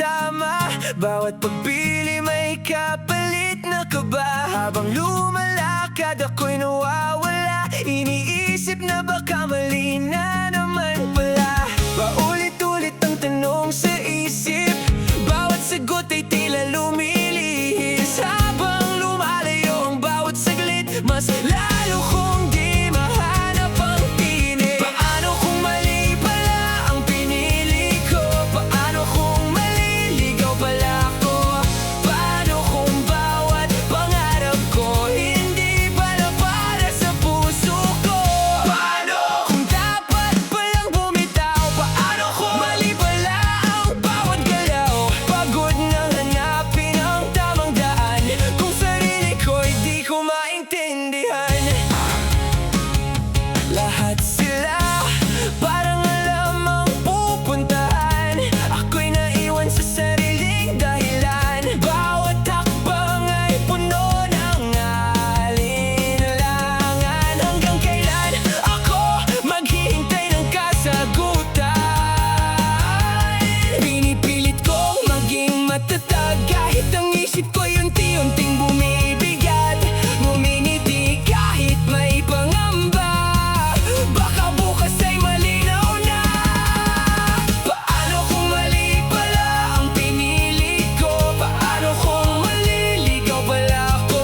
tama. Bawat pagpili may kapalit na kaba. Habang lumalakad ako'y nawawala. Iniisip na baka mali na naman pala. Paulit-ulit ang tanong sa isip. Bawat sagot ay tila lumilihis. Habang lumalayo ang bawat saglit, mas lalo kong di mahanap ang tinig. Paano kung mali pala ang pinili ko? Paano kung maliligaw pala ako? Paano kung bawat pangarap ko hindi pala para sa puso ko? Paano kung dapat palang bumitaw? Paano kung mali pala ang bawat galaw? Pagod nang hanapin ang tamang daan. Kung sarili ko'y di ko maintindihan. Lahat sila parang alam ang pupuntahan. Ako'y naiwan sa sariling dahilan. Bawat hakbang ay puno ng alinlangan. Hanggang kailan ako maghihintay ng kasagutan? Pinipilit kong maging matatag kahit ang isip ko'y unti-unting bumibigat. Ngumingiti kahit may pangamba. Baka bukas ay malinaw na. Paano kung mali pala ang pinili ko? Paano kung maliligaw pala ako?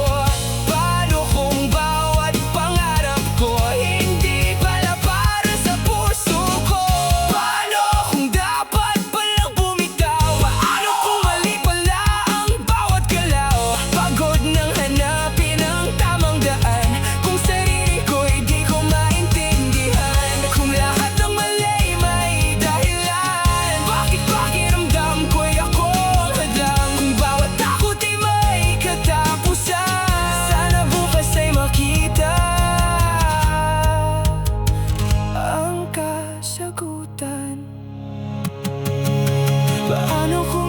Paano kung bawat pangarap ko hindi pala para sa puso ko? Paano kung dapat palang bumitaw? Paano kung mali pala ang bawat galaw? Pagod nang hanapin ang tamang daan. Kung sarili ko'y di ko maintindihan. Kung lahat ng mali may dahilan, bakit pakiramdam ko'y ako ang hadlang? Kung bawat takot ay may katapusan, sana bukas ay makita ang kasagutan. Paano kung